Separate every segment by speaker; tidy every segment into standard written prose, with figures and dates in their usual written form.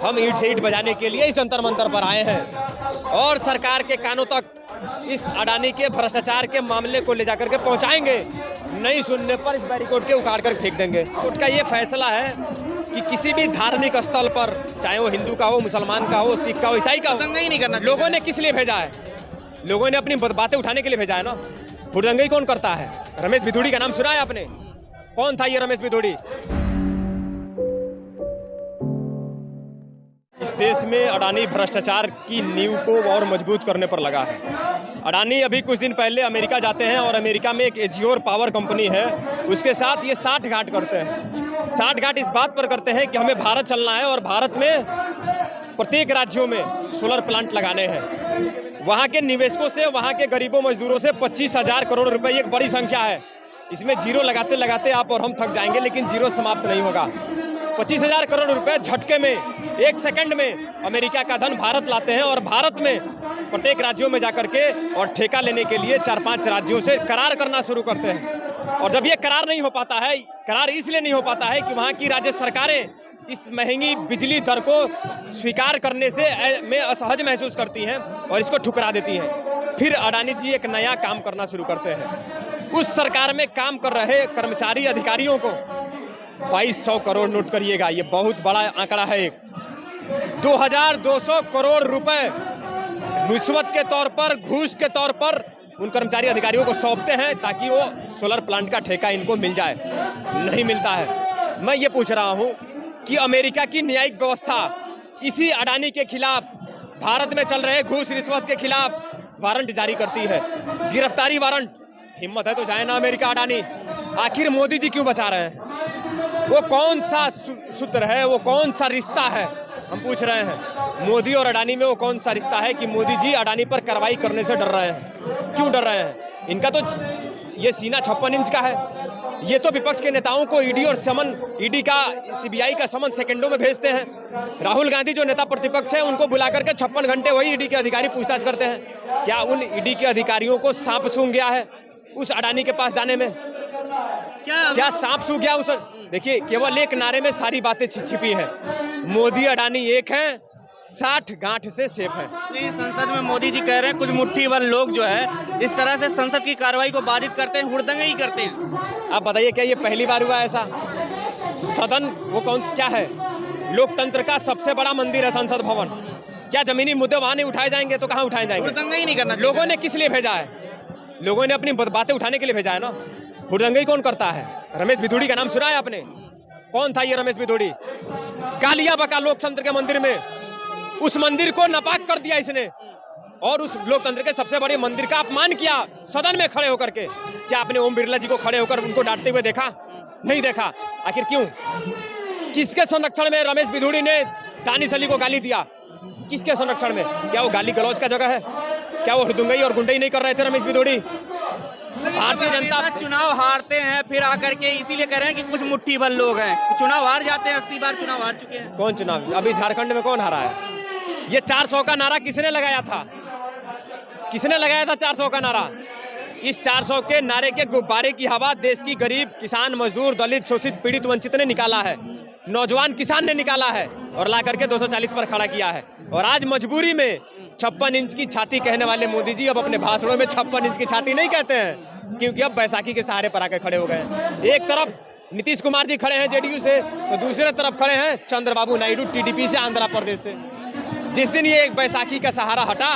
Speaker 1: हम ईंट से ईंट बजाने के लिए इस जंतर मंतर पर आए हैं और सरकार के कानों तक इस अडानी के भ्रष्टाचार के मामले को ले जाकर के पहुंचाएंगे। नहीं सुनने पर इस बैरिकेड के उखाड़ कर फेंक देंगे। कोर्ट का ये फैसला है कि किसी भी धार्मिक स्थल पर, चाहे वो हिंदू का हो, मुसलमान का हो, सिख का हो, ईसाई का हो,
Speaker 2: हुड़दंगा ही नहीं करना।
Speaker 1: लोगों ने किस लिए भेजा है? लोगों ने अपनी बातें उठाने के लिए भेजा है ना। हुड़दंगा कौन करता है? रमेश भिथुड़ी का नाम सुना है आपने? कौन था ये रमेश भिथुड़ी? इस देश में अडानी भ्रष्टाचार की नींव को और मजबूत करने पर लगा है। अडानी अभी कुछ दिन पहले अमेरिका जाते हैं और अमेरिका में एक एजियोर पावर कंपनी है, उसके साथ ये 60 घाट करते हैं। 60 घाट इस बात पर करते हैं कि हमें भारत चलना है और भारत में प्रत्येक राज्यों में सोलर प्लांट लगाने हैं। वहाँ के निवेशकों से, वहाँ के गरीबों मजदूरों से 25,000 करोड़ रुपए एक बड़ी संख्या है। इसमें जीरो लगाते लगाते आप और हम थक जाएंगे, लेकिन जीरो समाप्त नहीं होगा। 25,000 करोड़ रुपए झटके में, एक सेकंड में अमेरिका का धन भारत लाते हैं और भारत में प्रत्येक राज्यों में जाकर के और ठेका लेने के लिए 4-5 राज्यों से करार करना शुरू करते हैं। और जब ये करार नहीं हो पाता है, करार इसलिए नहीं हो पाता है कि वहाँ की राज्य सरकारें इस महंगी बिजली दर को स्वीकार करने से में असहज महसूस करती हैं और इसको ठुकरा देती हैं। फिर अडानी जी एक नया काम करना शुरू करते हैं। उस सरकार में काम कर रहे कर्मचारी अधिकारियों को 2200 करोड़ नोट करिएगा, ये बहुत बड़ा आंकड़ा है। 2200 करोड़ रुपए रिश्वत के तौर पर, घूस के तौर पर उन कर्मचारी अधिकारियों को सौंपते हैं ताकि वो सोलर प्लांट का ठेका इनको मिल जाए। नहीं मिलता है। मैं ये पूछ रहा हूँ कि अमेरिका की न्यायिक व्यवस्था इसी अडानी के खिलाफ, भारत में चल रहे घूस रिश्वत के खिलाफ वारंट जारी करती है, गिरफ्तारी वारंट। हिम्मत है तो जाए ना अमेरिका अडानी। आखिर मोदी जी क्यों बचा रहे हैं? वो कौन सा सूत्र है, वो कौन सा रिश्ता है, हम पूछ रहे हैं। मोदी और अडानी में वो कौन सा रिश्ता है कि मोदी जी अडानी पर कार्रवाई करने से डर रहे हैं? क्यों डर रहे हैं? इनका तो ये सीना 56 इंच का है। ये तो विपक्ष के नेताओं को ईडी और समन, ईडी का, सीबीआई का समन सेकंडों में भेजते हैं। राहुल गांधी जो नेता प्रतिपक्ष है, उनको बुला करके 56 घंटे वही ईडी के अधिकारी पूछताछ करते हैं। क्या उन ईडी के अधिकारियों को सांप सूंघ गया है उस अडानी के पास जाने में? क्या सांप सूंघ गया उस? देखिए, केवल एक नारे में सारी बातें छिपी है। मोदी अडानी एक हैं, 60 गांठ से सेफ है।
Speaker 2: नहीं, संसद में मोदी जी कह रहे हैं कुछ मुट्ठी भर लोग जो है इस तरह से संसद की कार्रवाई को बाधित करते हैं, हुड़दंगा ही करते हैं।
Speaker 1: आप बताइए, क्या ये पहली बार हुआ ऐसा? सदन वो कौन क्या है? लोकतंत्र का सबसे बड़ा मंदिर है संसद भवन। क्या जमीनी मुद्दे वहां नहीं उठाए जाएंगे तो कहाँ उठाए जाएंगे?
Speaker 2: हुड़दंगा ही नहीं करना।
Speaker 1: लोगों ने किस लिए भेजा है? लोगों ने अपनी बातें उठाने के लिए भेजा है ना। हुड़दंगा कौन करता है? रमेश भिथुड़ी का नाम सुना है आपने? कौन था ये रमेश भिथुड़ी? गालियां बका लोकतंत्र के मंदिर में, उस मंदिर को नापाक कर दिया इसने और उस लोकतंत्र के सबसे बड़े मंदिर का अपमान किया सदन में खड़े होकर के। क्या आपने ओम बिरला जी को खड़े होकर उनको डांटते हुए देखा? नहीं देखा। आखिर क्यों? किसके संरक्षण में रमेश भिथुड़ी ने दानिश अली को गाली दिया? किसके संरक्षण में? क्या वो गाली गलौज का जगह है? क्या वो हुड़दंगाई और गुंडाई नहीं कर रहे थे रमेश भिथुड़ी? भारतीय जनता
Speaker 2: चुनाव हारते हैं फिर आकर के इसीलिए कह रहे हैं कि कुछ मुट्ठी भर लोग हैं। चुनाव हार जाते हैं, 80 बार चुनाव हार चुके हैं।
Speaker 1: कौन चुनाव? अभी झारखंड में कौन हारा है? ये 400 का नारा किसने लगाया था? किसने लगाया था 400 का नारा? इस 400 के नारे के गुब्बारे की हवा देश की गरीब, किसान, मजदूर, दलित, शोषित, पीड़ित, वंचित ने निकाला है। नौजवान किसान ने निकाला है और ला करके 240 पर खड़ा किया है। और आज मजबूरी में 56 इंच की छाती कहने वाले मोदी जी अब अपने भाषणों में 56 इंच की छाती नहीं कहते हैं, क्योंकि अब बैसाखी के सहारे पर आकर खड़े हो गए हैं। एक तरफ नीतीश कुमार जी खड़े हैं जेडीयू से, तो दूसरे तरफ खड़े हैं चंद्रबाबू नायडू टीडीपी से, आंध्र प्रदेश से। जिस दिन ये एक बैसाखी का सहारा हटा,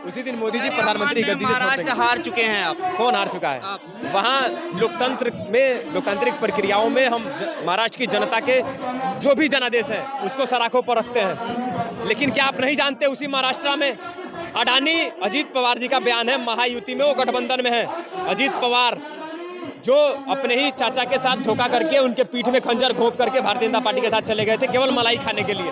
Speaker 1: उसी दिन मोदी जी प्रधानमंत्री गद्दी से
Speaker 2: महाराष्ट्र हार चुके हैं। आप
Speaker 1: कौन हार चुका है? वहाँ लोकतंत्र में, लोकतांत्रिक प्रक्रियाओं में हम महाराष्ट्र की जनता के जो भी जनादेश है उसको सराखों पर रखते हैं। लेकिन क्या आप नहीं जानते, उसी महाराष्ट्र में अडानी, अजीत पवार जी का बयान है, महायुति में वो गठबंधन में है। अजीत पवार जो अपने ही चाचा के साथ धोखा करके उनके पीठ में खंजर घोंप करके भारतीय जनता पार्टी के साथ चले गए थे केवल मलाई खाने के लिए।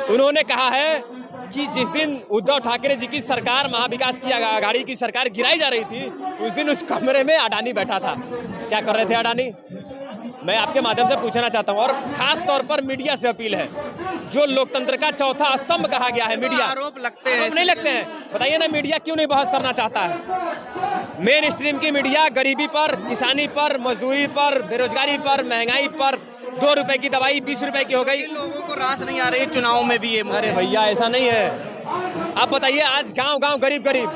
Speaker 1: उन्होंने कहा है कि जिस दिन उद्धव ठाकरे जी की सरकार, महाविकास की आघाड़ी की सरकार गिराई जा रही थी, उस दिन उस कमरे में अडानी बैठा था। क्या कर रहे थे अडानी? मैं आपके माध्यम से पूछना चाहता हूं, और खास तौर पर मीडिया से अपील है, जो लोकतंत्र का चौथा स्तंभ कहा गया है मीडिया।
Speaker 2: आरोप लगते हैं,
Speaker 1: नहीं लगते हैं? बताइए ना, मीडिया क्यों नहीं बहस करना चाहता है? मेन स्ट्रीम की मीडिया गरीबी पर, किसानी पर, मजदूरी पर, बेरोजगारी पर, महंगाई पर, 2 रुपए की दवाई 20 रुपए की हो गई।
Speaker 2: लोगों को रास नहीं आ रही चुनाव में भी ये।
Speaker 1: अरे भैया ऐसा नहीं है। आप बताइए, आज गांव-गांव गरीब-गरीब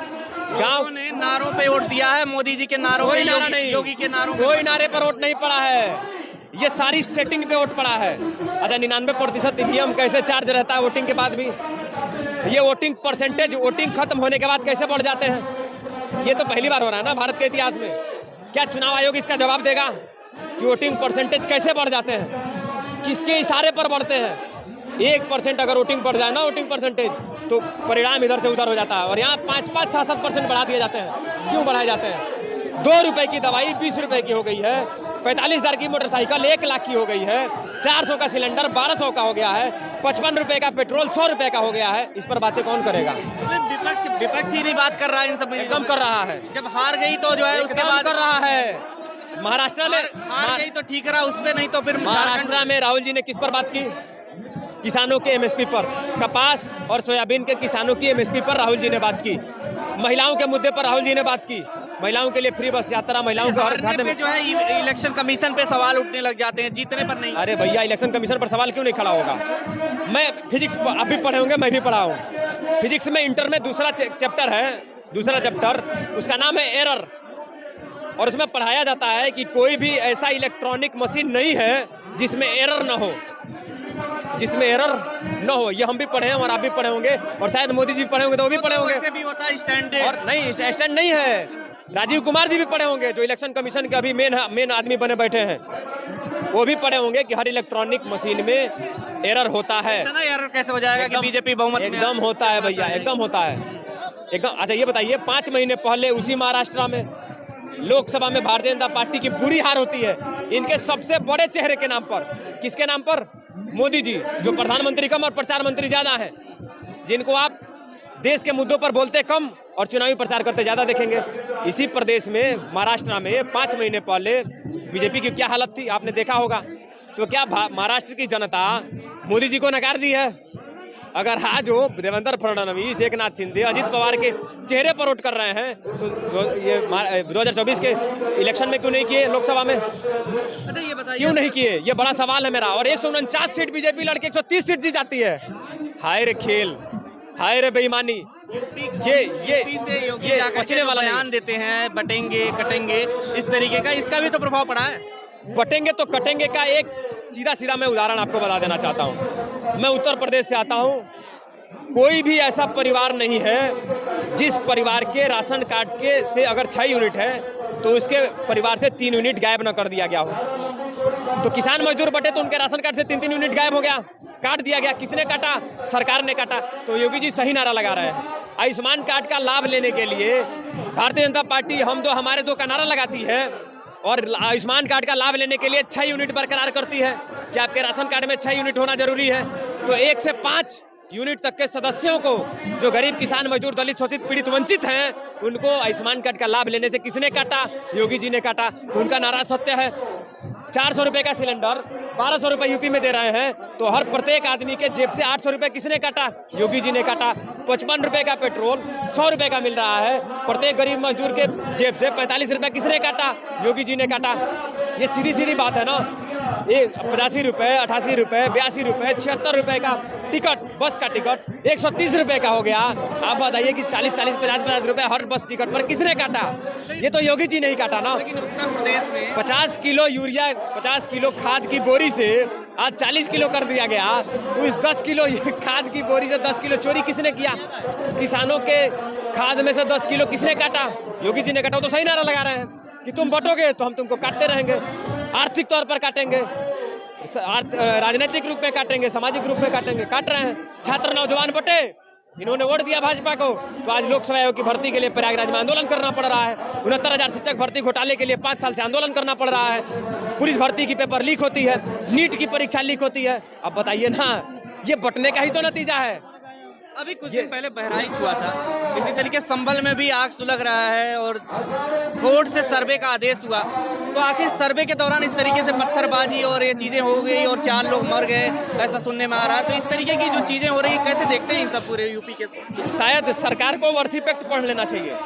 Speaker 2: गांव ने नारों पे वोट दिया है, मोदी जी के नारों पे,
Speaker 1: नारा नहीं,
Speaker 2: योगी के नारों पे,
Speaker 1: कोई नारे पर वोट नहीं पड़ा है। ये सारी सेटिंग पे वोट पड़ा है। अच्छा, 99% ईवीएम कैसे चार्ज रहता है वोटिंग के बाद भी? ये वोटिंग परसेंटेज वोटिंग खत्म होने के बाद कैसे बढ़ जाते हैं? ये तो पहली बार हो रहा है ना भारत के इतिहास में। क्या चुनाव आयोग इसका जवाब देगा कि वोटिंग परसेंटेज कैसे बढ़ जाते हैं, किसके इशारे पर बढ़ते हैं? 1% अगर वोटिंग बढ़ जाए ना, वोटिंग परसेंटेज, तो परिणाम इधर से उधर हो जाता है। और यहाँ 5-5, 7-7% बढ़ा दिए जाते हैं। क्यों बढ़ाए जाते हैं? 2 रुपए की दवाई 20 रुपए की हो गई है। 45,000 की मोटरसाइकिल 1 लाख की हो गई है। 400 का सिलेंडर 1200 का हो गया है। 55 रुपए का पेट्रोल 100 रुपए का हो गया है। इस पर बातें कौन करेगा?
Speaker 2: विपक्ष ही नहीं बात कर रहा है इन सब में।
Speaker 1: एकदम कर रहा है।
Speaker 2: जब हार गई तो जो है उसके बाद
Speaker 1: कर रहा है। महाराष्ट्र में
Speaker 2: हार गई तो ठीक रहा, उसमें नहीं तो फिर
Speaker 1: महाराष्ट्र में राहुल जी ने किस पर बात की? किसानों के एमएसपी पर। कपास और सोयाबीन के किसानों की एमएसपी पर राहुल जी ने बात की। महिलाओं के मुद्दे पर राहुल जी ने बात की। महिलाओं के लिए फ्री बस यात्रा, महिलाओं को हर खाते में
Speaker 2: जो है इलेक्शन कमीशन पे सवाल उठने लग जाते हैं, जीतने पर नहीं।
Speaker 1: अरे भैया, इलेक्शन कमीशन पर सवाल क्यों नहीं खड़ा होगा? मैं फिजिक्स, आप भी पढ़े होंगे, मैं भी पढ़ा हूँ। फिजिक्स में इंटर में दूसरा चैप्टर है, दूसरा चैप्टर, उसका नाम है एरर। और उसमें पढ़ाया जाता है कि कोई भी ऐसा इलेक्ट्रॉनिक मशीन नहीं है जिसमें एरर ना हो, जिसमें एरर न हो। ये हम भी पढ़े हैं और आप भी पढ़े होंगे, और शायद मोदी जी पढ़े होंगे तो वो भी पढ़े होंगे।
Speaker 2: ऐसे भी होता है स्टैंड,
Speaker 1: और नहीं, स्टैंड नहीं है। राजीव कुमार जी भी पढ़े होंगे, जो इलेक्शन कमीशन के अभी मेन आदमी बने बैठे हैं। वो भी पढ़े होंगे कि हर इलेक्ट्रॉनिक मशीन में एरर होता है।
Speaker 2: एरर कैसे हो जाएगा कि बीजेपी बहुमत में?
Speaker 1: एकदम होता है भैया, एकदम होता है, एकदम। अच्छा, ये बताइए, 5 महीने पहले उसी महाराष्ट्र में लोकसभा में भारतीय जनता पार्टी की बुरी हार होती है, इनके सबसे बड़े चेहरे के नाम पर। किसके नाम पर? मोदी जी, जो प्रधानमंत्री कम और प्रचार मंत्री ज्यादा हैं, जिनको आप देश के मुद्दों पर बोलते कम और चुनावी प्रचार करते ज्यादा देखेंगे। इसी प्रदेश में, महाराष्ट्र में 5 महीने पहले बीजेपी की क्या हालत थी आपने देखा होगा। तो क्या महाराष्ट्र की जनता मोदी जी को नकार दी है? अगर आज वो देवेंद्र फडणवीस, एकनाथ शिंदे, अजित पवार के चेहरे पर वोट कर रहे हैं, तो ये 2024 के इलेक्शन में क्यों नहीं किए लोकसभा में?
Speaker 2: अच्छा, ये बताइए
Speaker 1: क्यों नहीं किए? ये बड़ा सवाल है मेरा। और 149 सीट बीजेपी लड़के 130 सीट जीत जाती है। हाय रे खेल, हाय रे बेईमानी।
Speaker 2: ये बचने वाला बयान देते हैं, बटेंगे कटेंगे, इस तरीके का, इसका भी तो प्रभाव पड़ा है।
Speaker 1: बटेंगे तो कटेंगे का एक सीधा मैं उदाहरण आपको बता देना चाहता हूँ। मैं उत्तर प्रदेश से आता हूँ। कोई भी ऐसा परिवार नहीं है जिस परिवार के राशन कार्ड के से अगर 6 यूनिट है तो उसके परिवार से 3 यूनिट गायब न कर दिया गया हो। तो किसान मजदूर बटे तो उनके राशन कार्ड से 3-3 यूनिट गायब हो गया, काट दिया गया। किसने काटा? सरकार ने काटा। तो योगी जी सही नारा लगा रहे हैं। आयुष्मान कार्ड का लाभ लेने के लिए भारतीय जनता पार्टी हम दो हमारे दो का नारा लगाती है, और आयुष्मान कार्ड का लाभ लेने के लिए 6 यूनिट बरकरार करती है कि आपके राशन कार्ड में 6 यूनिट होना जरूरी है। तो 1 से 5 यूनिट तक के सदस्यों को, जो गरीब किसान मजदूर दलित शोषित पीड़ित वंचित हैं, उनको आयुष्मान कार्ड का लाभ लेने से किसने काटा? योगी जी ने काटा। तो उनका नारा सत्य है। 400 रुपए का सिलेंडर 1200 रुपए यूपी में दे रहे हैं, तो हर प्रत्येक आदमी के जेब से 800 रुपए किसने काटा? योगी जी ने काटा। 55 रुपए का पेट्रोल 100 रुपए का मिल रहा है, प्रत्येक गरीब मजदूर के जेब से 45 रुपए किसने काटा? योगी जी ने काटा। ये सीधी बात है ना। ये 85 रुपए, 88 रुपए, 82 रुपए, 76 रुपए का टिकट, बस का टिकट 130 रुपए का हो गया। आप बताइए कि 40-40, 50-50 रुपए हर बस टिकट पर किसने काटा? ये तो योगी जी नहीं काटा ना।
Speaker 2: लेकिन उत्तर प्रदेश में
Speaker 1: 50 किलो यूरिया, 50 किलो खाद की बोरी से आज 40 किलो कर दिया गया। उस 10 किलो खाद की बोरी से 10 किलो चोरी किसने किया? किसानों के खाद में से 10 किलो किसने काटा? योगी जी ने काटा। तो सही नारा लगा रहे हैं कि तुम बटोगे तो हम तुमको काटते रहेंगे, आर्थिक तौर पर काटेंगे, राजनीतिक रूप में काटेंगे, सामाजिक रूप में काटेंगे। काट रहे हैं। छात्र नौजवान बटे, इन्होंने वोट दिया भाजपा को, तो आज लोकसभा आयोग की भर्ती के लिए प्रयागराज में आंदोलन करना पड़ रहा है। 69,000 शिक्षक भर्ती घोटाले के लिए 5 साल से आंदोलन करना पड़ रहा है। पुलिस भर्ती की पेपर लीक होती है, नीट की परीक्षा लीक होती है। अब बताइए ना, ये बटने का ही तो नतीजा है।
Speaker 2: अभी कुछ दिन पहले बहराइच हुआ था, इसी तरीके संभल में भी आग सुलग रहा है और कोर्ट से सर्वे का आदेश हुआ। तो आखिर सर्वे के दौरान इस तरीके से पत्थरबाजी और ये चीजें हो गई और 4 लोग मर गए, ऐसा सुनने में आ रहा है। तो इस तरीके की जो चीजें हो रही है, कैसे देखते हैं इन सब पूरे यूपी के?
Speaker 1: शायद सरकार को वर्षिप एक्ट पढ़ लेना चाहिए।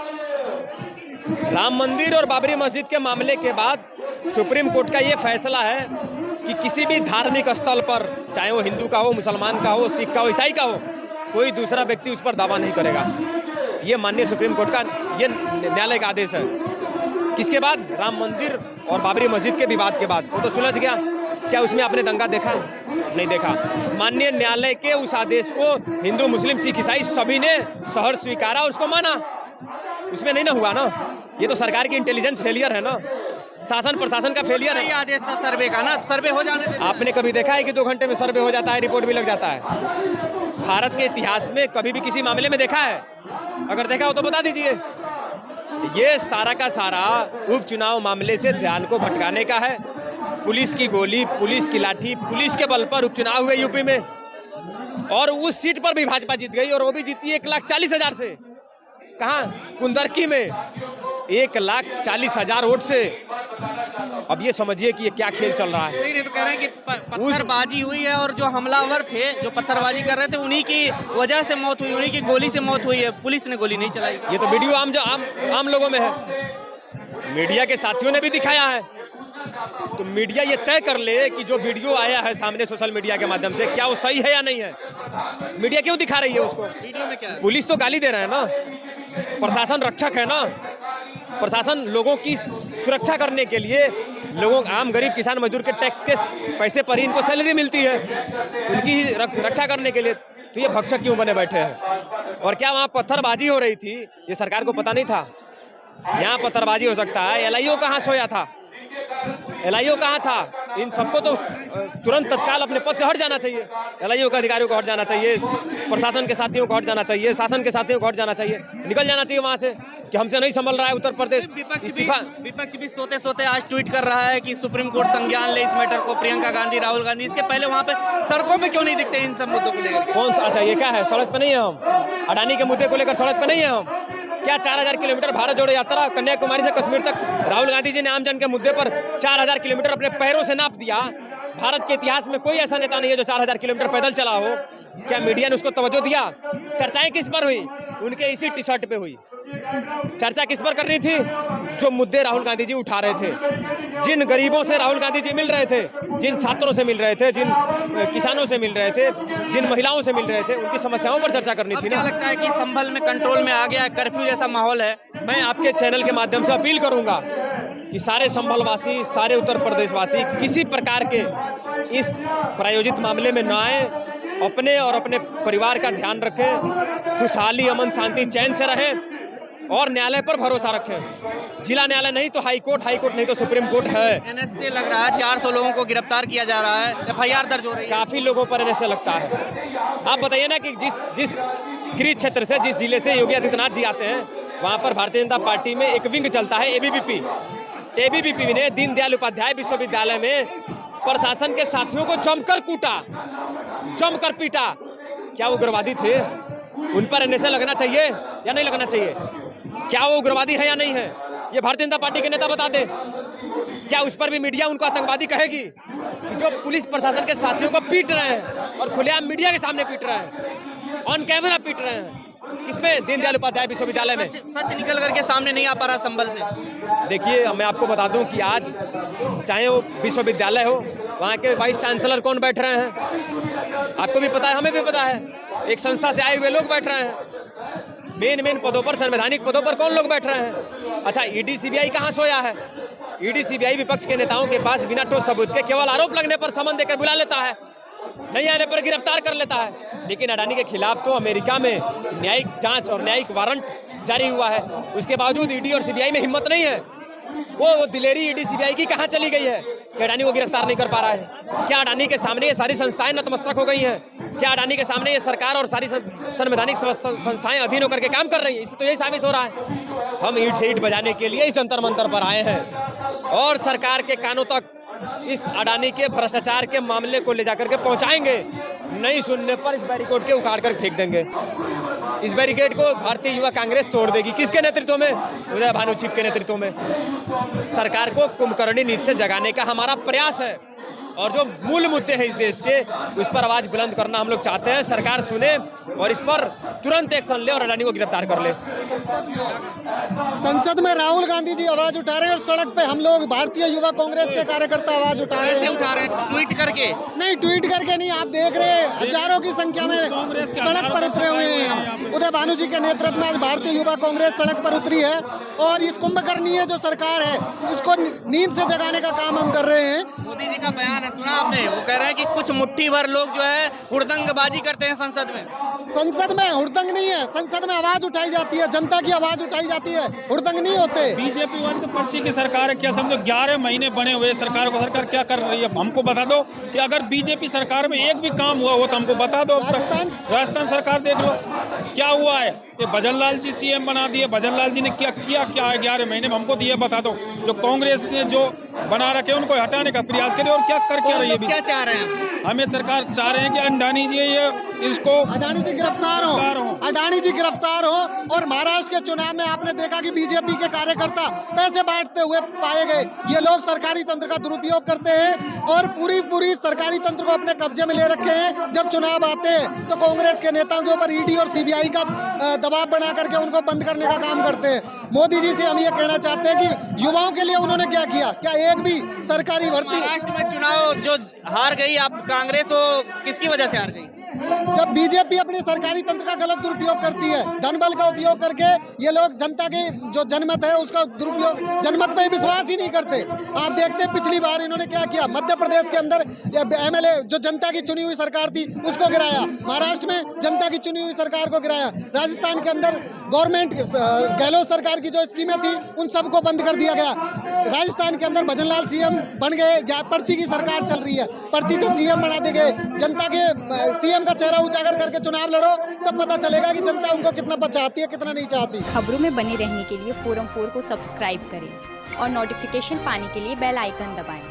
Speaker 1: राम मंदिर और बाबरी मस्जिद के मामले के बाद सुप्रीम कोर्ट का ये फैसला है कि किसी भी धार्मिक स्थल पर, चाहे वो हिंदू का हो, मुसलमान का हो, सिख का हो, ईसाई का हो, कोई दूसरा व्यक्ति उस पर दावा नहीं करेगा। ये माननीय सुप्रीम कोर्ट का ये न्यायालय का आदेश है। किसके बाद? राम मंदिर और बाबरी मस्जिद के विवाद के बाद। वो तो सुलझ गया। क्या उसमें आपने दंगा देखा? नहीं देखा। माननीय न्यायालय के उस आदेश को हिंदू, मुस्लिम, सिख, ईसाई सभी ने सहर्ष स्वीकारा और उसको माना। उसमें नहीं ना हुआ ना। ये तो सरकार की इंटेलिजेंस फेलियर है ना, शासन प्रशासन का फेलियर है।
Speaker 2: ये आदेश था सर्वे का ना, सर्वे हो जाने देते।
Speaker 1: आपने कभी देखा है कि 2 घंटे में सर्वे हो जाता है, रिपोर्ट भी लग जाता है? भारत के इतिहास में कभी भी किसी मामले में देखा है? अगर देखा हो तो बता दीजिए। ये सारा का सारा उपचुनाव मामले से ध्यान को भटकाने का है। पुलिस की गोली, पुलिस की लाठी, पुलिस के बल पर उपचुनाव हुए यूपी में, और उस सीट पर भी भाजपा जीत गई, और वो भी जीती 1,40,000 से। कहाँ? कुंदरकी में 1,40,000 वोट से। अब ये समझिए कि ये क्या खेल चल रहा है।
Speaker 2: नहीं तो कह रहे हैं कि पत्थरबाजी हुई है, और जो हमलावर थे, जो पत्थरबाजी कर रहे थे, उन्हीं की वजह से मौत हुई, उन्हीं की गोली से मौत हुई है। पुलिस ने गोली नहीं चलाई।
Speaker 1: ये तो वीडियो आम लोगों में है, मीडिया के साथियों ने भी दिखाया है। तो मीडिया ये तय कर ले कि जो वीडियो आया है सामने सोशल मीडिया के माध्यम से, क्या वो सही है या नहीं है। मीडिया क्यों दिखा रही है उसको?
Speaker 2: वीडियो में क्या है?
Speaker 1: पुलिस तो गाली दे रहे हैं ना, प्रशासन रक्षक है ना। प्रशासन लोगों की सुरक्षा करने के लिए, लोगों, आम गरीब किसान मजदूर के टैक्स के पैसे पर ही इनको सैलरी मिलती है, उनकी ही रक्षा करने के लिए। तो ये भक्षक क्यों बने बैठे हैं? और क्या वहाँ पत्थरबाजी हो रही थी? ये सरकार को पता नहीं था? यहाँ पत्थरबाजी हो सकता है। LIO कहाँ सोया था? LIO कहाँ था? इन सबको तो तुरंत तत्काल अपने पद से हट जाना चाहिए। LIO के अधिकारियों को हट जाना चाहिए, प्रशासन के साथियों को हट जाना चाहिए, शासन के साथियों को हट जाना चाहिए, निकल जाना चाहिए वहाँ से कि हमसे नहीं संभल रहा है उत्तर प्रदेश।
Speaker 2: विपक्ष भी सोते सोते आज ट्वीट कर रहा है कि सुप्रीम कोर्ट संज्ञान ले इस मैटर को। प्रियंका गांधी, राहुल गांधी, इसके पहले वहाँ पे सड़कों में क्यों नहीं दिखते इन सब मुद्दों को लेकर?
Speaker 1: कौन सा? अच्छा, ये क्या है? सड़क पे नहीं है हम? अडानी के मुद्दे को लेकर सड़क पे नहीं है हम? क्या 4,000 किलोमीटर भारत जोड़ो यात्रा कन्याकुमारी से कश्मीर तक राहुल गांधी जी ने आमजन के मुद्दे पर 4,000 किलोमीटर अपने पैरों से नाप दिया। भारत के इतिहास में कोई ऐसा नेता नहीं है जो 4,000 किलोमीटर पैदल चला हो। क्या मीडिया ने उसको तवज्जो दिया? चर्चाएं किस पर हुई? उनके इसी टी शर्ट पे हुई। चर्चा किस पर करनी थी? जो मुद्दे राहुल गांधी जी उठा रहे थे, जिन गरीबों से राहुल गांधी जी मिल रहे थे, जिन छात्रों से मिल रहे थे, जिन किसानों से मिल रहे थे, जिन महिलाओं से मिल रहे थे, उनकी समस्याओं पर चर्चा करनी थी ना।
Speaker 2: लगता है कि संभल में कंट्रोल में आ गया है, कर्फ्यू जैसा माहौल है।
Speaker 1: मैं आपके चैनल के माध्यम से अपील करूंगा कि सारे संभल वासी, सारे उत्तर प्रदेश वासी किसी प्रकार के इस प्रायोजित मामले में न आए, अपने और अपने परिवार का ध्यान रखें, खुशहाली, अमन, शांति, चैन से रहें और न्यायालय पर भरोसा रखें। जिला न्यायालय नहीं तो हाई कोर्ट नहीं तो सुप्रीम कोर्ट है।
Speaker 2: NSA लग रहा है 400 लोगों को गिरफ्तार किया जा रहा है, FIR दर्ज हो रही है।
Speaker 1: काफी लोगों पर NSA लगता है। आप बताइए ना कि जिस गृह क्षेत्र से, जिस जिले से योगी आदित्यनाथ जी आते हैं, वहाँ पर भारतीय जनता पार्टी में एक विंग चलता है, ABVP ने दीनदयाल उपाध्याय विश्वविद्यालय में प्रशासन के साथियों को जमकर कूटा, जमकर पीटा। क्या वो उग्रवादी थे? उन पर NSA लगना चाहिए या नहीं लगना चाहिए? क्या वो उग्रवादी है या नहीं है? ये भारतीय जनता पार्टी के नेता बता दे। क्या उस पर भी मीडिया उनको आतंकवादी कहेगी? कि जो पुलिस प्रशासन के साथियों को पीट रहे हैं और खुलेआम मीडिया के सामने पीट रहे हैं, ऑन कैमरा पीट रहे हैं, किसमें? दीनदयाल उपाध्याय विश्वविद्यालय में।
Speaker 2: सच निकल करके सामने नहीं आ पा रहा संभल से।
Speaker 1: देखिए, मैं आपको बता दूं कि आज चाहे वो विश्वविद्यालय हो, वहाँ के वाइस चांसलर कौन बैठ रहे हैं आपको भी पता है, हमें भी पता है। एक संस्था से आए हुए लोग बैठ रहे हैं। मेन पदों पर, संवैधानिक पदों पर कौन लोग बैठ रहे हैं? अच्छा, ED CBI कहाँ सोया है? ED CBI विपक्ष के नेताओं के पास बिना ठोस सबूत के केवल आरोप लगने पर समन देकर बुला लेता है, नहीं आने पर गिरफ्तार कर लेता है। लेकिन अडानी के खिलाफ तो अमेरिका में न्यायिक जांच और न्यायिक वारंट जारी हुआ है, उसके बावजूद ED और CBI में हिम्मत नहीं है। वो दिलेरी ED CBI की कहाँ चली गई है कि अडानी को गिरफ्तार नहीं कर पा रहा है? क्या अडानी के सामने ये सारी संस्थाएं नतमस्तक हो गई हैं? क्या अडानी के सामने ये सरकार और सारी संवैधानिक संस्थाएं अधीन होकर के काम कर रही हैं? इससे तो यही साबित हो रहा है। हम ईंट से ईंट बजाने के लिए इस जंतर मंतर पर आए हैं और सरकार के कानों तक इस अडानी के भ्रष्टाचार के मामले को ले जाकर के पहुंचाएंगे। नहीं सुनने पर इस बैरिकेड के उखाड़ कर फेंक देंगे। इस बैरिकेड को भारतीय युवा कांग्रेस तोड़ देगी। किसके नेतृत्व में? उदय भानु छिप के नेतृत्व में। सरकार को कुंभकर्णी नीति से जगाने का हमारा प्रयास है और जो मूल मुद्दे हैं इस देश के, उस पर आवाज बुलंद करना हम लोग चाहते हैं। सरकार सुने और इस पर तुरंत एक्शन ले और अडानी को गिरफ्तार कर ले।
Speaker 3: संसद में राहुल गांधी जी आवाज उठा रहे हैं और सड़क पे हम लोग भारतीय युवा कांग्रेस के कार्यकर्ता आवाज उठा रहे
Speaker 2: कैसे
Speaker 3: हैं।
Speaker 2: उठा रहे हैं? ट्वीट करके?
Speaker 3: नहीं, ट्वीट करके नहीं, आप देख रहे हैं हजारों की संख्या में सड़क पर उतरे हुए हैं हम। उदय भानु जी के नेतृत्व में आज भारतीय युवा कांग्रेस सड़क पर उतरी है और इस कुंभकर्णीय जो सरकार है इसको नींद से जगाने का काम हम कर रहे हैं।
Speaker 2: मोदी जी का बयान है, सुना आपने? वो कह रहे हैं कि कुछ मुट्ठी भर लोग जो है हुड़दंगबाजी करते हैं संसद में।
Speaker 3: संसद में हुड़दंग नहीं है, संसद में आवाज उठाई जाती है, जनता की आवाज उठाई जाती है, हुड़दंग नहीं होते।
Speaker 4: बीजेपी वाली तो पर्ची की सरकार है, क्या समझो 11 महीने बने हुए सरकार को, सरकार क्या कर रही है हमको बता दो कि अगर बीजेपी सरकार में एक भी काम हुआ हो तो हमको बता दो। राजस्थान सरकार देख लो क्या हुआ है, ये भजनलाल जी सीएम बना दिए, भजनलाल जी ने क्या किया क्या है 11 महीने में, हमको तो ये बता दो। जो कांग्रेस से जो बना रखे उनको हटाने का प्रयास करे और क्या कर क्या रही है।
Speaker 2: क्या चाह रहे हैं?
Speaker 4: हमें सरकार चाह रहे हैं कि अडानी जी ये इसको
Speaker 3: अडानी जी गिरफ्तार हो, अडानी जी गिरफ्तार हो। और महाराष्ट्र के चुनाव में आपने देखा कि बीजेपी के कार्यकर्ता पैसे बांटते हुए पाए गए। ये लोग सरकारी तंत्र का दुरुपयोग करते हैं और पूरी सरकारी तंत्र को अपने कब्जे में ले रखे हैं। जब चुनाव आते हैं तो कांग्रेस के नेताओं के ऊपर ईडी और सीबीआई का दबाव बना करके उनको बंद करने का काम करते हैं। मोदी जी से हम ये कहना चाहते हैं कि युवाओं के लिए उन्होंने क्या किया, क्या एक भी सरकारी भर्ती?
Speaker 2: महाराष्ट्र में चुनाव जो हार गई, आप कांग्रेस हो, किसकी वजह से हार गई?
Speaker 3: जब बीजेपी अपनी सरकारी तंत्र का गलत दुरुपयोग करती है, धन बल का उपयोग करके ये लोग जनता के जो जनमत है उसका दुरुपयोग, जनमत पे विश्वास ही नहीं करते। आप देखते हैं पिछली बार इन्होंने क्या किया, मध्य प्रदेश के अंदर एमएलए जो जनता की चुनी हुई सरकार थी उसको गिराया, महाराष्ट्र में जनता की चुनी हुई सरकार को गिराया, राजस्थान के अंदर गवर्नमेंट गहलोत सरकार की जो स्कीमें थी उन सबको बंद कर दिया गया। राजस्थान के अंदर भजनलाल सीएम बन गए, पर्ची की सरकार चल रही है, पर्ची से सीएम बना दे गए। जनता के सीएम का चेहरा उजागर करके चुनाव लड़ो, तब पता चलेगा कि जनता उनको कितना चाहती है कितना नहीं चाहती।
Speaker 5: खबरों में बने रहने के लिए फोरम 4 को सब्सक्राइब करें और नोटिफिकेशन पाने के लिए बेल आइकन दबाएं।